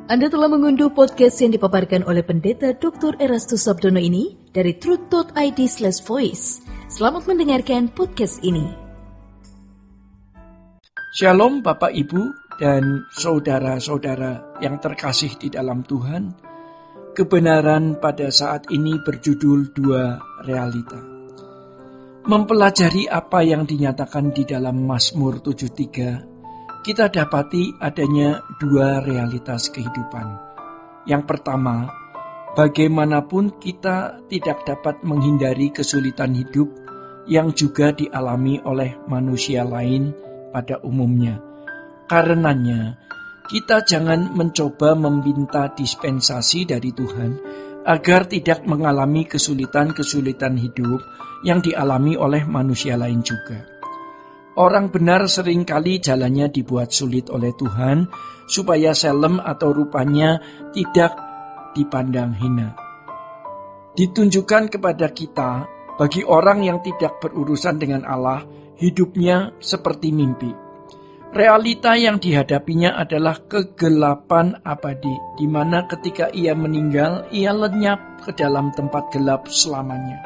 Anda telah mengunduh podcast yang dipaparkan oleh Pendeta Dr. Erastus Sabdono ini dari truth.id/voice. Selamat mendengarkan podcast ini. Shalom Bapak Ibu dan saudara-saudara yang terkasih di dalam Tuhan. Kebenaran pada saat ini berjudul dua realita. Mempelajari apa yang dinyatakan di dalam Mazmur 73, kita dapati adanya dua realitas kehidupan. Yang pertama, bagaimanapun kita tidak dapat menghindari kesulitan hidup yang juga dialami oleh manusia lain pada umumnya. Karenanya, kita jangan mencoba meminta dispensasi dari Tuhan agar tidak mengalami kesulitan-kesulitan hidup yang dialami oleh manusia lain juga. Orang benar seringkali jalannya dibuat sulit oleh Tuhan supaya selem atau rupanya tidak dipandang hina. Ditunjukkan kepada kita, bagi orang yang tidak berurusan dengan Allah, hidupnya seperti mimpi. Realita yang dihadapinya adalah kegelapan abadi, di mana ketika ia meninggal, ia lenyap ke dalam tempat gelap selamanya.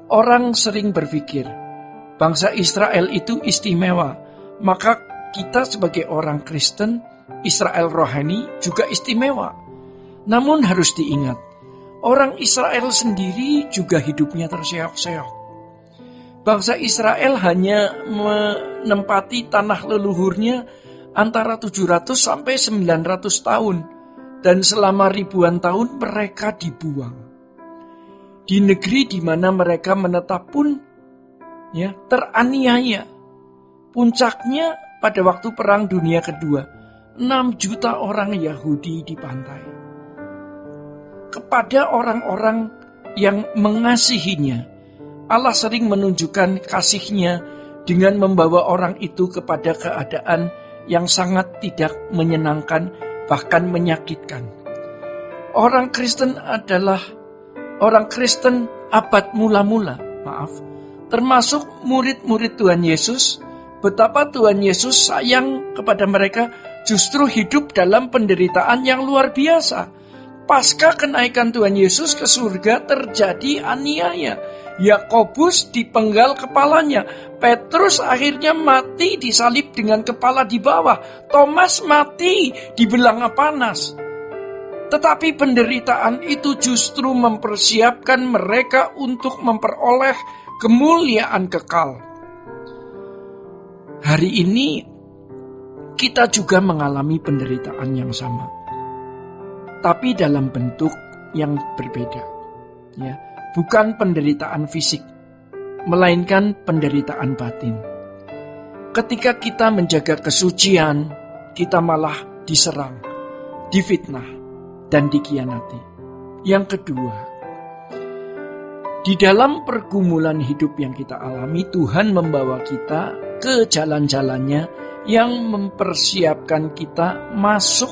Orang sering berpikir, bangsa Israel itu istimewa, maka kita sebagai orang Kristen, Israel rohani juga istimewa. Namun harus diingat, orang Israel sendiri juga hidupnya terseok-seok. Bangsa Israel hanya menempati tanah leluhurnya antara 700 sampai 900 tahun. Dan selama ribuan tahun mereka dibuang. Di negeri di mana mereka menetap pun teraniaya. Puncaknya pada waktu Perang Dunia Kedua, 6 juta orang Yahudi dibantai. Kepada orang-orang yang mengasihinya, Allah sering menunjukkan kasih-Nya dengan membawa orang itu kepada keadaan yang sangat tidak menyenangkan, bahkan menyakitkan. Orang Kristen abad mula-mula, termasuk murid-murid Tuhan Yesus, betapa Tuhan Yesus sayang kepada mereka justru hidup dalam penderitaan yang luar biasa. Pasca kenaikan Tuhan Yesus ke surga terjadi aniaya. Yakobus dipenggal kepalanya. Petrus akhirnya mati disalib dengan kepala di bawah. Thomas mati di belanga panas. Tetapi penderitaan itu justru mempersiapkan mereka untuk memperoleh kemuliaan kekal. Hari ini kita juga mengalami penderitaan yang sama, tapi dalam bentuk yang berbeda. Bukan penderitaan fisik, melainkan penderitaan batin. Ketika kita menjaga kesucian, kita malah diserang, difitnah, dan dikhianati. Yang kedua, di dalam pergumulan hidup yang kita alami, Tuhan membawa kita ke jalan-jalannya yang mempersiapkan kita masuk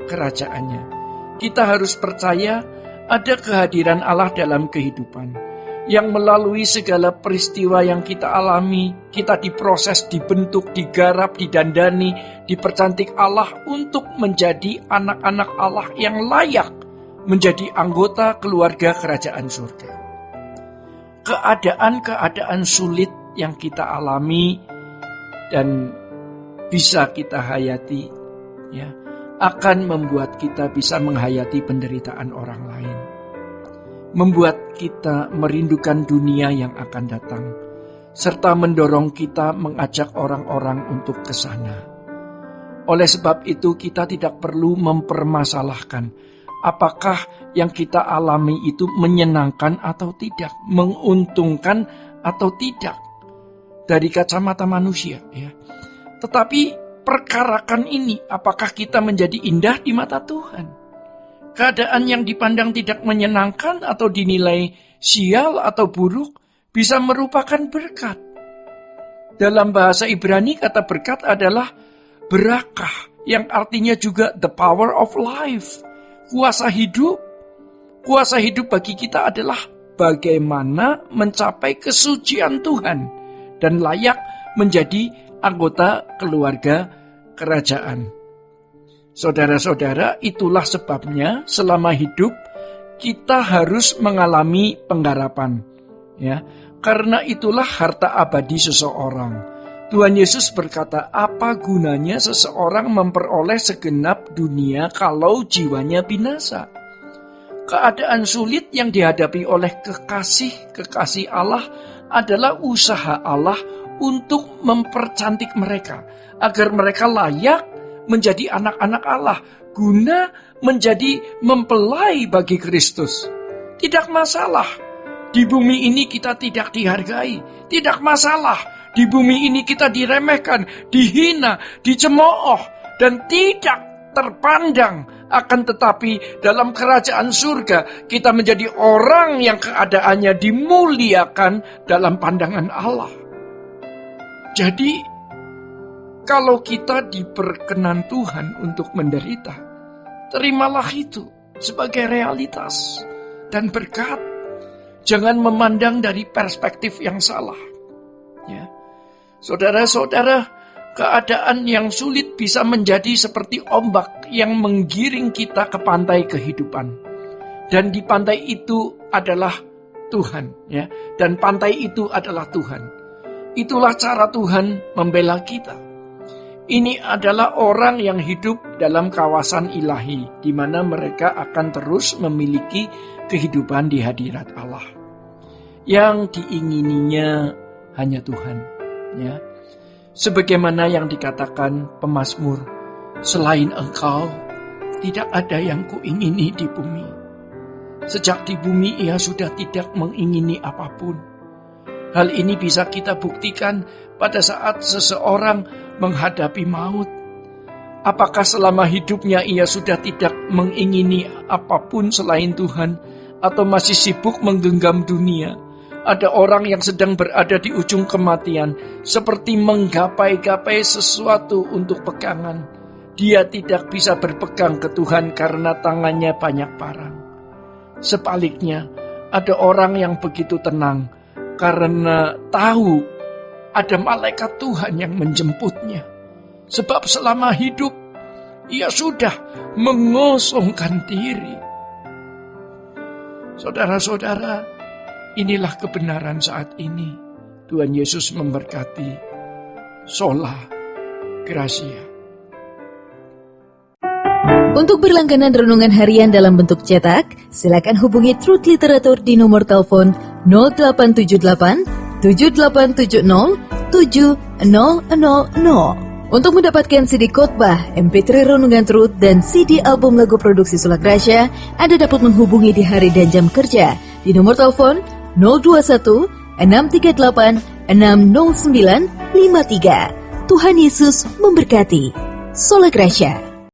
kerajaannya. Kita harus percaya ada kehadiran Allah dalam kehidupan, yang melalui segala peristiwa yang kita alami, kita diproses, dibentuk, digarap, didandani, dipercantik Allah untuk menjadi anak-anak Allah yang layak menjadi anggota keluarga kerajaan surga. Keadaan-keadaan sulit yang kita alami dan bisa kita hayati, akan membuat kita bisa menghayati penderitaan orang lain. Membuat kita merindukan dunia yang akan datang, serta mendorong kita mengajak orang-orang untuk ke sana. Oleh sebab itu kita tidak perlu mempermasalahkan apakah yang kita alami itu menyenangkan atau tidak, menguntungkan atau tidak dari kacamata manusia. Tetapi perkarakan ini, apakah kita menjadi indah di mata Tuhan? Keadaan yang dipandang tidak menyenangkan atau dinilai sial atau buruk bisa merupakan berkat. Dalam bahasa Ibrani kata berkat adalah berakah, yang artinya juga the power of life, kuasa hidup. Kuasa hidup bagi kita adalah bagaimana mencapai kesucian Tuhan dan layak menjadi anggota keluarga kerajaan. Saudara-saudara, itulah sebabnya selama hidup kita harus mengalami penggarapan. Ya, karena itulah harta abadi seseorang. Tuhan Yesus berkata, apa gunanya seseorang memperoleh segenap dunia kalau jiwanya binasa? Keadaan sulit yang dihadapi oleh kekasih Allah adalah usaha Allah untuk mempercantik mereka, agar mereka layak menjadi anak-anak Allah, guna menjadi mempelai bagi Kristus. Tidak masalah, di bumi ini kita tidak dihargai. Tidak masalah, di bumi ini kita diremehkan, dihina, dicemooh, dan tidak terpandang. Akan tetapi dalam kerajaan surga kita menjadi orang yang keadaannya dimuliakan dalam pandangan Allah. Jadi kalau kita diperkenan Tuhan untuk menderita, terimalah itu sebagai realitas dan berkat. Jangan memandang dari perspektif yang salah. Ya. Saudara-saudara, keadaan yang sulit bisa menjadi seperti ombak yang menggiring kita ke pantai kehidupan. Dan di pantai itu adalah Tuhan, ya. Dan pantai itu adalah Tuhan. Itulah cara Tuhan membela kita. Ini adalah orang yang hidup dalam kawasan ilahi, di mana mereka akan terus memiliki kehidupan di hadirat Allah. Yang diingininya hanya Tuhan, ya. Sebagaimana yang dikatakan pemazmur, selain Engkau, tidak ada yang kuingini di bumi. Sejak di bumi ia sudah tidak mengingini apapun. Hal ini bisa kita buktikan pada saat seseorang menghadapi maut. Apakah selama hidupnya ia sudah tidak mengingini apapun selain Tuhan, atau masih sibuk menggenggam dunia? Ada orang yang sedang berada di ujung kematian, seperti menggapai-gapai sesuatu untuk pegangan. Dia tidak bisa berpegang ke Tuhan karena tangannya banyak parang. Sebaliknya, ada orang yang begitu tenang karena tahu ada malaikat Tuhan yang menjemputnya. Sebab selama hidup, ia sudah mengosongkan diri. Saudara-saudara, inilah kebenaran saat ini. Tuhan Yesus memberkati. Sola Gracia. Untuk berlangganan renungan harian dalam bentuk cetak, silakan hubungi Truth Literatur di nomor telepon 0878 7870 7000. Untuk mendapatkan CD khotbah, MP3 renungan Truth, dan CD album lagu produksi Sola Gracia, Anda dapat menghubungi di hari dan jam kerja di nomor telepon 021 638 60953. Tuhan Yesus memberkati. Sola Gracia.